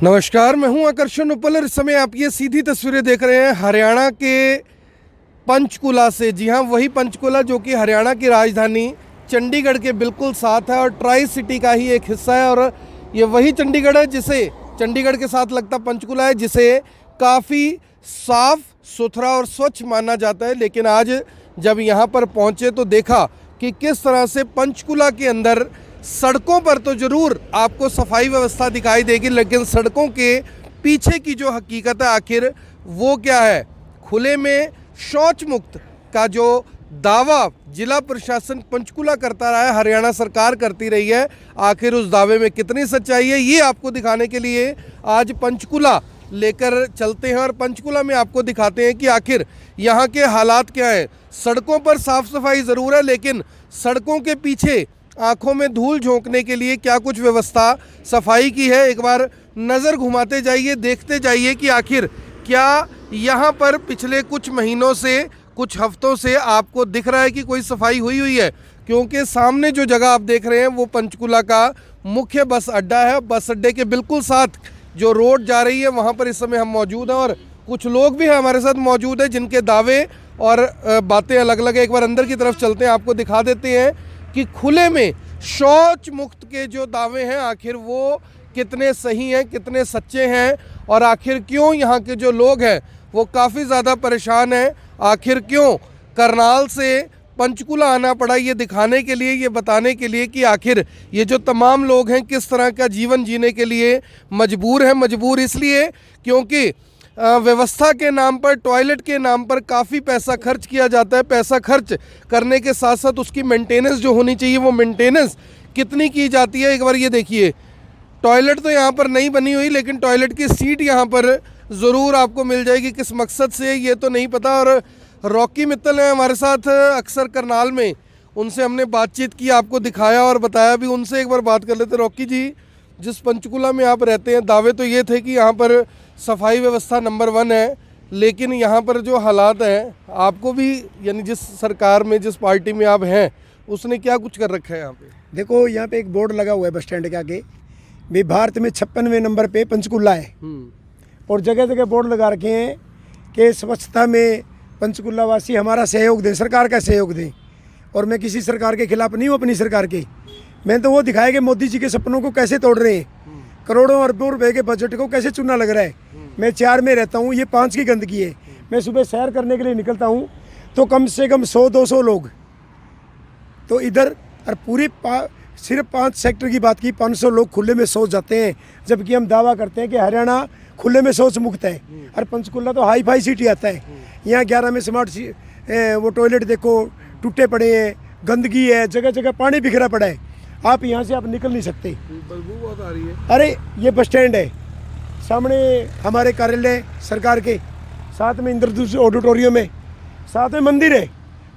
नमस्कार, मैं हूं आकर्षण उपल और इस समय आप ये सीधी तस्वीरें देख रहे हैं हरियाणा के पंचकुला से। जी हां, वही पंचकुला जो कि हरियाणा की राजधानी चंडीगढ़ के बिल्कुल साथ है और ट्राई सिटी का ही एक हिस्सा है। और ये वही चंडीगढ़ है जिसे चंडीगढ़ के साथ लगता पंचकुला है, जिसे काफ़ी साफ सुथरा और स्वच्छ माना जाता है। लेकिन आज जब यहाँ पर पहुँचे तो देखा कि किस तरह से पंचकुला के अंदर सड़कों पर तो ज़रूर आपको सफाई व्यवस्था दिखाई देगी, लेकिन सड़कों के पीछे की जो हकीकत है आखिर वो क्या है। खुले में शौच मुक्त का जो दावा जिला प्रशासन पंचकुला करता रहा है, हरियाणा सरकार करती रही है, आखिर उस दावे में कितनी सच्चाई है ये आपको दिखाने के लिए आज पंचकुला लेकर चलते हैं। और पंचकुला में आपको दिखाते हैं कि आखिर यहाँ के हालात क्या हैं। सड़कों पर साफ सफाई ज़रूर है, लेकिन सड़कों के पीछे आंखों में धूल झोंकने के लिए क्या कुछ व्यवस्था सफाई की है। एक बार नज़र घुमाते जाइए, देखते जाइए कि आखिर क्या यहाँ पर पिछले कुछ महीनों से, कुछ हफ्तों से आपको दिख रहा है कि कोई सफाई हुई है। क्योंकि सामने जो जगह आप देख रहे हैं वो पंचकुला का मुख्य बस अड्डा है। बस अड्डे के बिल्कुल साथ जो रोड जा रही है वहाँ पर इस समय हम मौजूद हैं और कुछ लोग भी हमारे साथ मौजूद हैं जिनके दावे और बातें अलग अलग है। एक बार अंदर की तरफ चलते हैं, आपको दिखा देते हैं कि खुले में शौच मुक्त के जो दावे हैं आखिर वो कितने सही हैं, कितने सच्चे हैं और आखिर क्यों यहाँ के जो लोग हैं वो काफ़ी ज़्यादा परेशान हैं। आखिर क्यों करनाल से पंचकुला आना पड़ा, ये दिखाने के लिए, ये बताने के लिए कि आखिर ये जो तमाम लोग हैं किस तरह का जीवन जीने के लिए मजबूर हैं। मजबूर इसलिए क्योंकि व्यवस्था के नाम पर, टॉयलेट के नाम पर काफ़ी पैसा खर्च किया जाता है। पैसा खर्च करने के साथ साथ उसकी मेंटेनेंस जो होनी चाहिए वो मेंटेनेंस कितनी की जाती है। एक बार ये देखिए, टॉयलेट तो यहाँ पर नहीं बनी हुई, लेकिन टॉयलेट की सीट यहाँ पर ज़रूर आपको मिल जाएगी। किस मकसद से ये तो नहीं पता। और रॉकी मित्तल हैं हमारे साथ अक्सर करनाल में, उनसे हमने बातचीत की, आपको दिखाया और बताया भी। उनसे एक बार बात कर लेते। रॉकी जी, जिस पंचकुला में आप रहते हैं, दावे तो ये थे कि यहाँ पर सफाई व्यवस्था नंबर 1 है, लेकिन यहाँ पर जो हालात हैं आपको भी, यानी जिस सरकार में, जिस पार्टी में आप हैं, उसने क्या कुछ कर रखा है यहाँ पे? देखो, यहाँ पे एक बोर्ड लगा हुआ है बस स्टैंड के आगे भी, भारत में 56वें नंबर पे पंचकुला है। और जगह जगह बोर्ड लगा रखे हैं कि स्वच्छता में पंचकुला वासी हमारा सहयोग दें, सरकार का सहयोग दें। और मैं किसी सरकार के खिलाफ नहीं हूँ, अपनी सरकार के। मैंने तो वो दिखाया कि मोदी जी के सपनों को कैसे तोड़ रहे हैं, करोड़ों अरबों रुपए के बजट को कैसे चूना लग रहा है। मैं 4 में रहता हूँ, ये 5 की गंदगी है। मैं सुबह सैर करने के लिए निकलता हूँ तो कम से कम 100-200 लोग तो इधर, और पूरी सिर्फ 5 सेक्टर की बात की, 500 लोग खुले में शौच जाते हैं। जबकि हम दावा करते हैं कि हरियाणा खुले में शौच मुक्त है। और पंचकुला तो हाई फाई सिटी आता है। यहाँ 11 में स्मार्ट वो टॉयलेट देखो टूटे पड़े हैं, गंदगी है, जगह जगह पानी बिखरा पड़ा है। आप यहाँ से आप निकल नहीं सकते, बदबू बहुत आ रही है। अरे ये बस स्टैंड है, सामने हमारे कार्यालय सरकार के, साथ में इंद्रधनुष ऑडिटोरियम है, साथ में मंदिर है।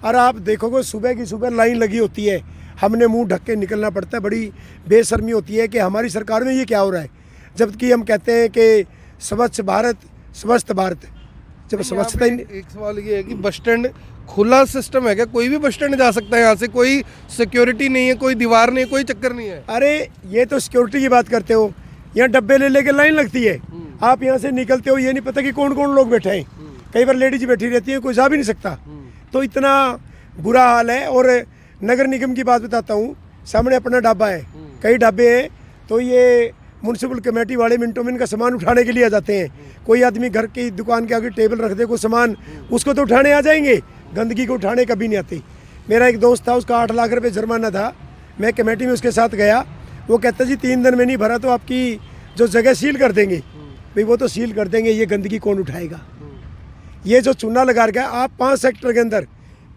और आप देखोगे सुबह की सुबह लाइन लगी होती है, हमने मुंह ढक के निकलना पड़ता है। बड़ी बेशर्मी होती है कि हमारी सरकार में ये क्या हो रहा है, जबकि हम कहते हैं कि स्वच्छ भारत, स्वस्थ भारत। जब स्वच्छता, एक सवाल ये है कि बस स्टैंड खुला सिस्टम है क्या? कोई भी बस स्टैंड जा सकता है यहाँ से? कोई सिक्योरिटी नहीं है, कोई दीवार नहीं है, कोई चक्कर नहीं है? अरे ये तो सिक्योरिटी की बात करते हो, यहाँ डब्बे ले लेके लाइन लगती है। आप यहाँ से निकलते हो, ये नहीं पता कि कौन कौन लोग बैठे हैं। कई बार लेडीज बैठी रहती है, कोई जा भी नहीं सकता। तो इतना बुरा हाल है। और नगर निगम की बात बताता हूँ, सामने अपना ढाबा है, कई ढाबे हैं, तो ये म्यूनसिपल कमेटी वाले मिनटों में इनका सामान उठाने के लिए आ जाते हैं। कोई आदमी घर की दुकान के आगे टेबल रख दे कोई सामान, उसको तो उठाने आ जाएंगे, गंदगी को उठाने कभी नहीं आती। मेरा एक दोस्त था, उसका 8 लाख रुपये जुर्माना था। मैं कमेटी में उसके साथ गया, वो कहता जी 3 दिन में नहीं भरा तो आपकी जो जगह सील कर देंगे। भाई वो तो सील कर देंगे, ये गंदगी कौन उठाएगा? ये जो चूना लगा रखा है, आप 5 सेक्टर के अंदर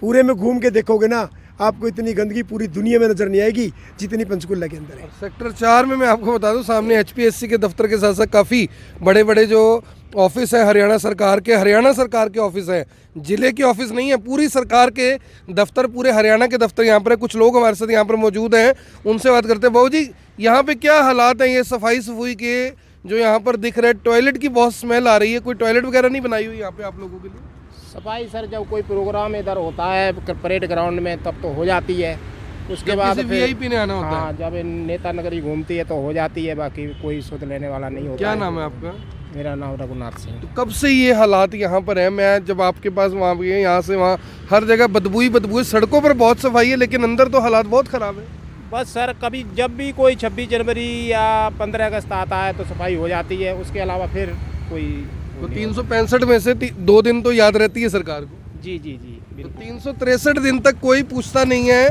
पूरे में घूम के देखोगे ना, आपको इतनी गंदगी पूरी दुनिया में नजर नहीं आएगी जितनी पंचकुला के अंदर है। सेक्टर 4 में मैं आपको बता दूं, सामने HPSC के दफ्तर के साथ साथ काफ़ी बड़े बड़े जो ऑफिस है हरियाणा सरकार के ऑफिस हैं। जिले के ऑफिस नहीं है, पूरी सरकार के दफ्तर, पूरे हरियाणा के दफ्तर यहाँ पर है। कुछ लोग हमारे साथ यहाँ पर मौजूद हैं, उनसे बात करते हैं। बाबू जी, यहाँ पे क्या हालात हैं ये सफाई सफाई के जो यहाँ पर दिख रहे हैं? टॉयलेट की बहुत स्मेल आ रही है, कोई टॉयलेट वगैरह नहीं बनाई हुई यहाँ पे आप लोगों के लिए? सफाई सर जब कोई प्रोग्राम इधर होता है परेड ग्राउंड में तब तो हो जाती है, उसके बाद किसी फिर वीआईपी ने आना होता हाँ, जब नेता नगरी घूमती है तो हो जाती है, बाकी कोई सुध लेने वाला नहीं है। होता क्या है। नाम है आपका? मेरा नाम रघुनाथ सिंह। तो कब से ये हालात यहाँ पर है? मैं जब आपके पास वहाँ गए, यहाँ से वहाँ हर जगह बदबू ही बदबू है। सड़कों पर बहुत सफाई है लेकिन अंदर तो हालात बहुत ख़राब है। बस सर, कभी जब भी कोई 26 जनवरी या 15 अगस्त आता है तो सफाई हो जाती है, उसके अलावा फिर कोई तो 365 में से 2 दिन तो याद रहती है सरकार को। जी जी जी तो बिल्कुल। 363 दिन तक कोई पूछता नहीं है।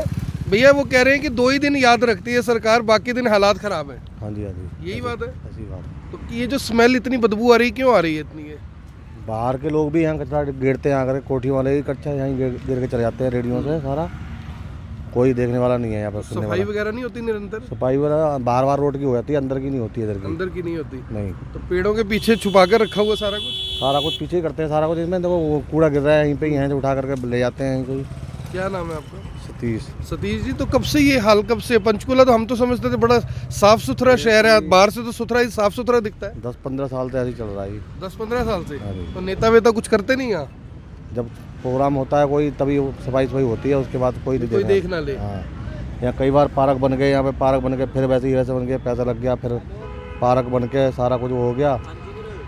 भैया वो कह रहे हैं कि 2 ही दिन याद रखती है सरकार, बाकी दिन हालात ख़राब है। हाँ जी, हाँ जी, यही बात है। ऐसी बात। तो ये जो स्मेल इतनी बदबू आ रही क्यों आ रही है इतनी? है बाहर के लोग भी यहाँ कचरा गिरते हैं, आकर कोठी वाले भी कच्चा यहाँ गिर के चले जाते हैं रेडियो से सारा। कोई देखने वाला नहीं है यहाँ पर, सुनने सफाई वाला। वगैरह नहीं होती निरंतर? सफाई वगैरह बार बार रोड की हो जाती है, अंदर की नहीं होती है, इधर की अंदर की नहीं होती। नहीं। तो पेड़ों के पीछे छुपा कर रखा हुआ सारा कुछ? सारा कुछ पीछे ही करते हैं, सारा कुछ। इसमें देखो वो कूड़ा गिर रहा है यहीं पे, यहाँ से उठा करके ले जाते हैं कोई। क्या नाम है आपका? सतीश। सतीश जी, तो कब से ये हाल, कब से? पंचकुला तो हम तो समझते थे बड़ा साफ सुथरा शहर है, बाहर से तो सुथरा ही साफ सुथरा दिखता है। 10-15 साल से ऐसे ही चल रहा है ये। 10-15 साल से? हाँ जी। तो नेता वेता कुछ करते नहीं यहाँ? जब प्रोग्राम होता है कोई तभी सफाई होती है, उसके बाद कोई कोई देख ना ले। हाँ, यहाँ कई बार पार्क बन गए, यहाँ पे पार्क बन गए, फिर वैसे ही ऐसे बन गए, पैसा लग गया, फिर पार्क बन के सारा कुछ हो गया,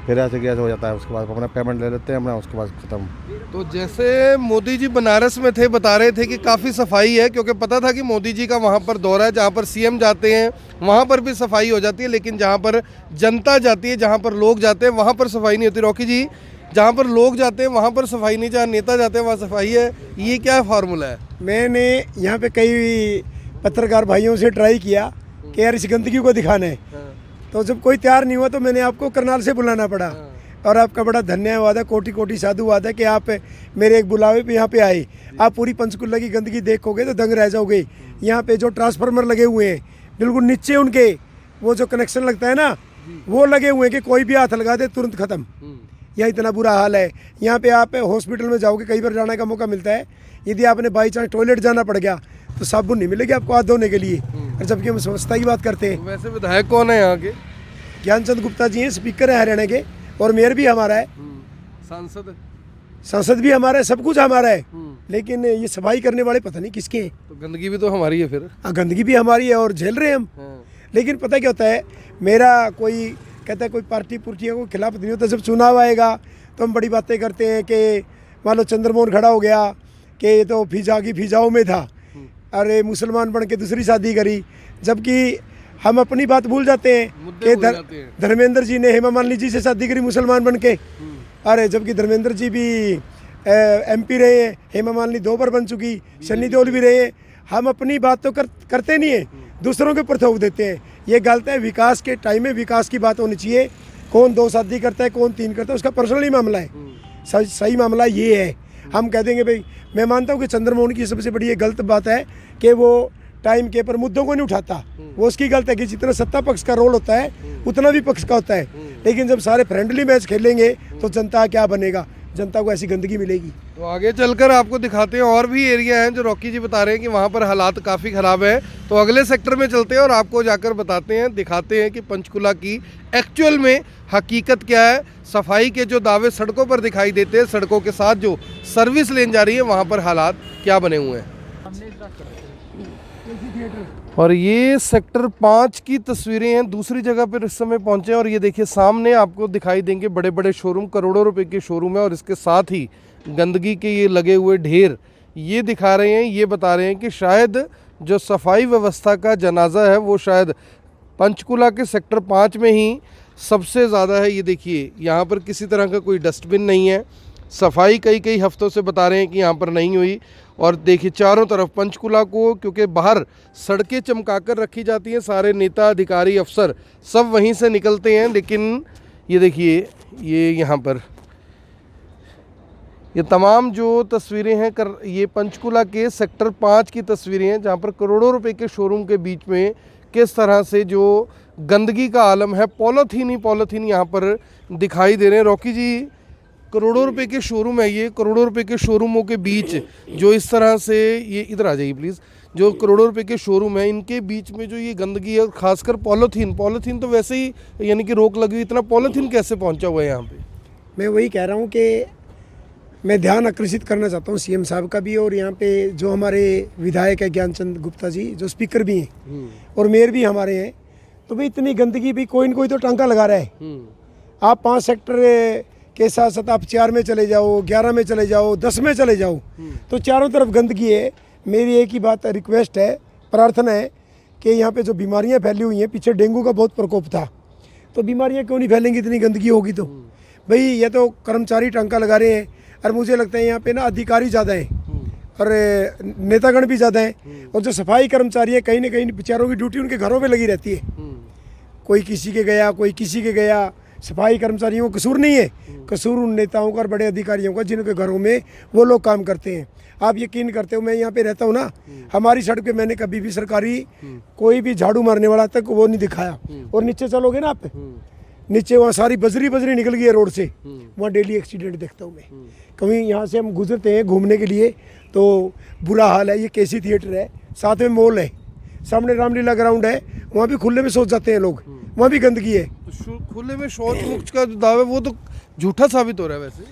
फिर ऐसे कैसे हो जाता है। उसके बाद अपना पेमेंट ले लेते हैं अपना, उसके बाद खत्म। तो जैसे मोदी जी बनारस में थे, बता रहे थे कि काफ़ी सफाई है, क्योंकि पता था कि मोदी जी का वहाँ पर दौरा है, जहाँ पर सीएम जाते हैं वहाँ पर भी सफाई हो जाती है, लेकिन जहाँ पर जनता जाती है, जहाँ पर लोग जाते हैं वहाँ पर सफाई नहीं होती। रॉकी जी, जहाँ पर लोग जाते हैं वहाँ पर सफाई नहीं, जहाँ नेता जाते हैं वहाँ सफाई है, ये क्या फार्मूला है? मैंने यहाँ पे कई पत्रकार भाइयों से ट्राई किया कि यार इस गंदगी को दिखाना है, तो जब कोई तैयार नहीं हुआ तो मैंने आपको करनाल से बुलाना पड़ा। और आपका बड़ा धन्यवाद है, कोटि कोटि साधुवाद है कि आप मेरे एक बुलावे पे यहाँ पे आए। आप पूरी पंचकुला की गंदगी देखोगे तो दंग रह जाओगे। यहाँ पे जो ट्रांसफार्मर लगे हुए हैं बिल्कुल नीचे, उनके वो जो कनेक्शन लगता है ना, वो लगे हुए हैं कि कोई भी हाथ लगा दे तुरंत ख़त्म। यह इतना बुरा हाल है। यहाँ पे आप हॉस्पिटल में जाओगे, कई बार जाने का मौका मिलता है, यदि आपने बाई चांस टॉयलेट जाना पड़ गया तो साबुन नहीं मिलेगी आपको हाथ धोने के लिए। और जबकि हम स्वच्छता की बात करते हैं। वैसे विधायक कौन है यहाँ के? ज्ञानचंद गुप्ता जी हैं, स्पीकर है हरियाणा के, और मेयर भी हमारा है, सांसद भी हमारा है, सब कुछ हमारा है। लेकिन ये सफाई करने वाले पता नहीं किसके हैं। तो गंदगी भी तो हमारी है फिर। गंदगी भी हमारी है और झेल रहे हैं हम। लेकिन पता क्या होता है, मेरा कोई कहता है कोई पार्टी पुर्टियों को खिलाफ नहीं होता। जब चुनाव आएगा तो हम बड़ी बातें करते हैं कि मान लो चंद्रमोहन खड़ा हो गया कि ये तो फिजा की फिजाओं में था, अरे मुसलमान बन के दूसरी शादी करी, जबकि हम अपनी बात भूल जाते हैं कि धर्मेंद्र जी ने हेमा मालिनी जी से शादी करी मुसलमान बन के। अरे जबकि धर्मेंद्र जी भी एमपी रहे हैं, हेमा मालिनी 2 बार बन चुकी, सन्नी देओल भी रहे हैं। हम अपनी बात तो करते नहीं है, दूसरों के ऊपर थोप देते हैं। ये गलत है। विकास के टाइम में विकास की बात होनी चाहिए। कौन 2 शादी करता है, कौन 3 करता है, उसका पर्सनली मामला है। सही मामला ये है। हम कह देंगे भाई, मैं मानता हूँ कि चंद्रमोहन की सबसे बड़ी ये गलत बात है कि वो टाइम के पर मुद्दों को नहीं उठाता। वो उसकी गलत है कि जितना सत्ता पक्ष का रोल होता है उतना भी पक्ष का होता है। लेकिन जब सारे फ्रेंडली मैच खेलेंगे तो जनता क्या बनेगा? जनता को ऐसी गंदगी मिलेगी। तो आगे चलकर आपको दिखाते हैं और भी एरिया हैं जो रॉकी जी बता रहे हैं कि वहाँ पर हालात काफ़ी ख़राब है। तो अगले सेक्टर में चलते हैं और आपको जाकर बताते हैं, दिखाते हैं कि पंचकुला की एक्चुअल में हकीकत क्या है। सफाई के जो दावे सड़कों पर दिखाई देते हैं, सड़कों के साथ जो सर्विस लेन जा रही है, वहाँ पर हालात क्या बने हुए हैं। और ये सेक्टर 5 की तस्वीरें हैं। दूसरी जगह पर इस समय पहुंचे और ये देखिए सामने आपको दिखाई देंगे बड़े बड़े शोरूम, करोड़ों रुपए के शोरूम है, और इसके साथ ही गंदगी के ये लगे हुए ढेर ये दिखा रहे हैं, ये बता रहे हैं कि शायद जो सफाई व्यवस्था का जनाजा है वो शायद पंचकुला के सेक्टर 5 में ही सबसे ज़्यादा है। ये देखिए यहाँ पर किसी तरह का कोई डस्टबिन नहीं है। सफाई कई हफ्तों से बता रहे हैं कि यहाँ पर नहीं हुई। और देखिए चारों तरफ पंचकुला को, क्योंकि बाहर सड़कें चमकाकर रखी जाती हैं, सारे नेता अधिकारी अफसर सब वहीं से निकलते हैं। लेकिन ये देखिए ये यहाँ पर ये तमाम जो तस्वीरें हैं ये पंचकुला के सेक्टर 5 की तस्वीरें हैं, जहाँ पर करोड़ों रुपए के शोरूम के बीच में किस तरह से जो गंदगी का आलम है, पॉलीथीन ही पॉलीथीन यहाँ पर दिखाई दे रहे हैं। रॉकी जी, करोड़ों रुपए के शोरूम है ये, करोड़ों रुपए के शोरूमों के बीच जो इस तरह से, ये इधर आ जाइए प्लीज़, जो करोड़ों रुपए के शोरूम है इनके बीच में जो ये गंदगी है, खासकर पॉलीथीन तो वैसे ही यानी कि रोक लगी, इतना पॉलीथीन कैसे पहुंचा हुआ है यहाँ पे? मैं वही कह रहा हूँ कि मैं ध्यान आकर्षित करना चाहता हूँ सीएम साहब का भी, और यहाँ पे जो हमारे विधायक है ज्ञानचंद गुप्ता जी, जो स्पीकर भी हैं और मेयर भी हमारे हैं, तो भाई इतनी गंदगी भी कोई न कोई तो टांका लगा रहा है। आप 5 सेक्टर के साथ साथ आप 4 में चले जाओ, 11 में चले जाओ, 10 में चले जाओ, तो चारों तरफ गंदगी है। मेरी एक ही बात रिक्वेस्ट है, प्रार्थना है कि यहाँ पे जो बीमारियाँ फैली हुई हैं, पीछे डेंगू का बहुत प्रकोप था, तो बीमारियाँ क्यों नहीं फैलेंगी इतनी गंदगी होगी तो। भाई ये तो कर्मचारी टांका लगा रहे हैं, और मुझे लगता है यहाँ पे ना अधिकारी ज़्यादा हैं और नेतागण भी ज़्यादा हैं, और जो सफाई कर्मचारी है कहीं ना कहीं बेचारों की ड्यूटी उनके घरों में लगी रहती है। कोई किसी के गया, कोई किसी के गया, सफाई कर्मचारियों का कसूर नहीं है, कसूर उन नेताओं का और बड़े अधिकारियों का जिनके घरों में वो लोग काम करते हैं। आप यकीन करते हो, मैं यहाँ पे रहता हूँ ना, हमारी सड़क पे मैंने कभी भी सरकारी कोई भी झाड़ू मारने वाला तक वो नहीं दिखाया। और नीचे चलोगे ना आप, नीचे वहाँ सारी बजरी निकल गई है रोड से, वहाँ डेली एक्सीडेंट देखता हूँ मैं। कभी यहाँ से हम गुजरते हैं घूमने के लिए तो बुरा हाल है। ये केसी थिएटर है, साथ में मॉल है, सामने रामलीला ग्राउंड है, वहाँ भी खुले में शौच जाते हैं लोग, वहाँ भी गंदगी है। तो खुले में शौच मुक्त का जो दावा है वो तो झूठा साबित हो रहा है वैसे।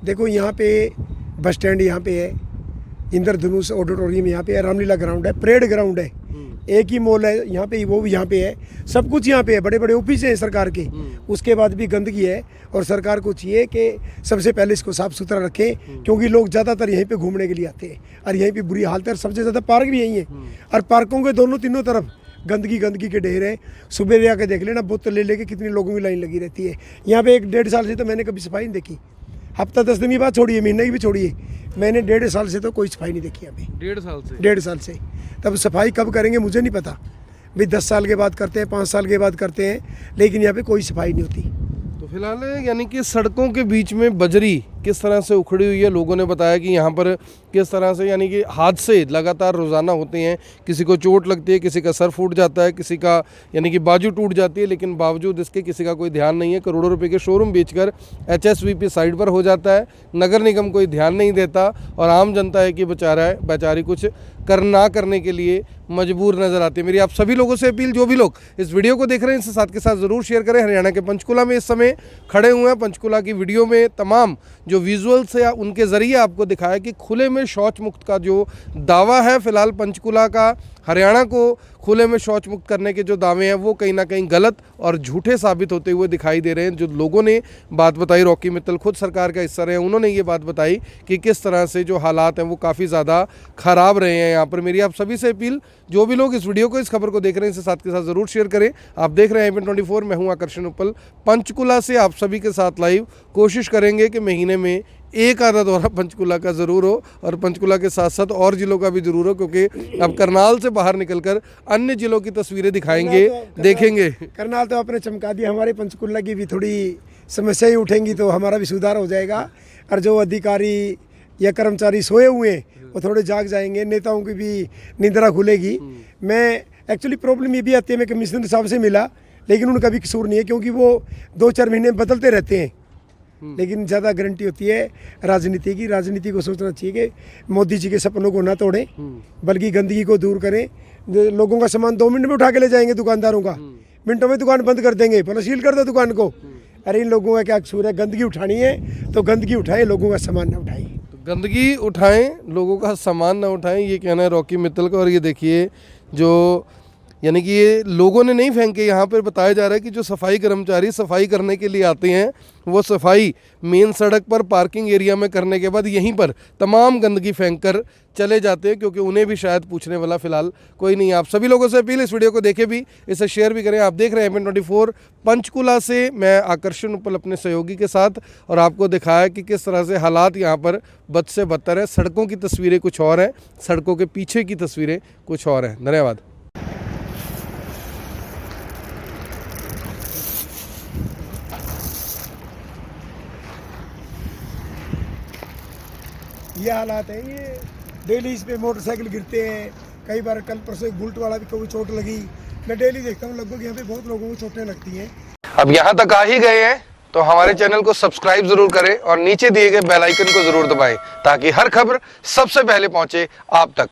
देखो यहाँ पे बस स्टैंड यहाँ पे है, इंद्रधनुष ऑडिटोरियम यहाँ पे है, रामलीला ग्राउंड है, परेड ग्राउंड है, एक ही मॉल है यहाँ पे, वो भी यहाँ पे है, सब कुछ यहाँ पे है, बड़े बड़े ऑफिस हैं सरकार के। उसके बाद भी गंदगी है, और सरकार को चाहिए कि सबसे पहले इसको साफ़ सुथरा रखें, क्योंकि लोग ज़्यादातर यहीं पे घूमने के लिए आते हैं, और यहीं पे बुरी हालत है। और सबसे ज़्यादा पार्क भी यहीं है, और पार्कों के दोनों तीनों तरफ गंदगी के ढेर है। सुबह जाके देख लेना, बोतल ले लेके कितनी लोगों की लाइन लगी रहती है। यहाँ पे 1-1.5 साल से तो मैंने कभी सफाई नहीं देखी। हफ्ता 10 दिन की बात छोड़िए, महीने की भी छोड़िए, मैंने 1.5 साल से तो कोई सफाई नहीं देखी अभी। 1.5 साल से तब सफाई कब करेंगे मुझे नहीं पता, भाई 10 साल के बाद करते हैं, 5 साल के बाद करते हैं, लेकिन यहाँ पे कोई सफाई नहीं होती। तो फिलहाल यानी कि सड़कों के बीच में बजरी किस तरह से उखड़ी हुई है। लोगों ने बताया कि यहाँ पर किस तरह से यानी कि हादसे लगातार रोज़ाना होते हैं, किसी को चोट लगती है, किसी का सर फूट जाता है, किसी का यानी कि बाजू टूट जाती है, लेकिन बावजूद इसके किसी का कोई ध्यान नहीं है। करोड़ों रुपए के शोरूम बेचकर HSVP साइड पर हो जाता है, नगर निगम कोई ध्यान नहीं देता, और आम जनता है कि बेचारी कुछ ना करने के लिए मजबूर नज़र आती है। मेरी आप सभी लोगों से अपील, जो भी लोग इस वीडियो को देख रहे हैं, इसे साथ के साथ ज़रूर शेयर करें। हरियाणा के पंचकुला में इस समय खड़े हुए हैं, पंचकुला की वीडियो में तमाम जो विजुअल्स है उनके ज़रिए आपको दिखाया कि खुले में शौच मुक्त का जो दावा है, फिलहाल पंचकुला का हरियाणा को खुले में शौच मुक्त करने के जो दावे हैं वो कहीं ना कहीं गलत और झूठे साबित होते हुए दिखाई दे रहे हैं। जो लोगों ने बात बताई, रॉकी मित्तल खुद सरकार का हिस्सा रहे हैं, उन्होंने ये बात बताई कि किस तरह से जो हालात हैं वो काफ़ी ज़्यादा ख़राब रहे हैं यहाँ पर। मेरी आप सभी से अपील, जो भी लोग इस वीडियो को, इस खबर को देख रहे हैं, इसे साथ के साथ ज़रूर शेयर करें। आप देख रहे हैं APN 24, मैं हूँ आकर्षण उपल, पंचकुला से आप सभी के साथ लाइव। कोशिश करेंगे कि महीने में एक आधा दौरा पंचकुला का ज़रूर हो, और पंचकुला के साथ साथ और जिलों का भी ज़रूर हो, क्योंकि अब करनाल से बाहर निकलकर अन्य जिलों की तस्वीरें दिखाएंगे, देखेंगे। करनाल तो आपने चमका दिया, हमारे पंचकुला की भी थोड़ी समस्याएं उठेंगी तो हमारा भी सुधार हो जाएगा, और जो अधिकारी या कर्मचारी सोए हुए हैं वो थोड़े जाग जाएंगे, नेताओं की भी निद्रा खुलेगी। मैं एक्चुअली प्रॉब्लम ये भी आती है, मैं कमिश्नर साहब से मिला, लेकिन उनका भी कसूर नहीं है, क्योंकि वो 2-4 महीने बदलते रहते हैं, लेकिन ज़्यादा गारंटी होती है राजनीति की। राजनीति को सोचना चाहिए कि मोदी जी के सपनों को ना तोड़ें, बल्कि गंदगी को दूर करें। लोगों का सामान 2 मिनट में उठा के ले जाएंगे, दुकानदारों का मिनटों में दुकान बंद कर देंगे, भले सील कर दो दुकान को। अरे इन लोगों का क्या कसूर है? गंदगी उठानी है तो गंदगी उठाए, लोगों का सामान ना उठाए। तो गंदगी उठाएं, लोगों का सामान ना उठाएं, ये कहना है रॉकी मित्तल का। और ये देखिए, जो यानी कि ये लोगों ने नहीं फेंके, यहाँ पर बताया जा रहा है कि जो सफाई कर्मचारी सफाई करने के लिए आते हैं, वो सफाई मेन सड़क पर पार्किंग एरिया में करने के बाद यहीं पर तमाम गंदगी फेंक कर चले जाते हैं, क्योंकि उन्हें भी शायद पूछने वाला फिलहाल कोई नहीं है। आप सभी लोगों से अपील, इस वीडियो को देखें भी, इसे शेयर भी करें। आप देख रहे हैं APN 24 पंचकुला से, मैं आकर्षण उपल अपने सहयोगी के साथ, और आपको दिखाया कि किस तरह से हालात यहाँ पर बद से बदतर है। सड़कों की तस्वीरें कुछ और हैं, सड़कों के पीछे की तस्वीरें कुछ और हैं। धन्यवाद। ये हालात है, ये डेली इस पे मोटरसाइकिल गिरते हैं। कई बार कल परसों एक बुलेट वाला भी को चोट लगी। मैं डेली देखता हूँ, लगभग यहाँ पे बहुत लोगों को चोटें लगती हैं। अब यहाँ तक आ ही गए हैं तो हमारे चैनल को सब्सक्राइब जरूर करें, और नीचे दिए गए बेल आइकन को जरूर दबाएं, ताकि हर खबर सबसे पहले पहुंचे आप तक।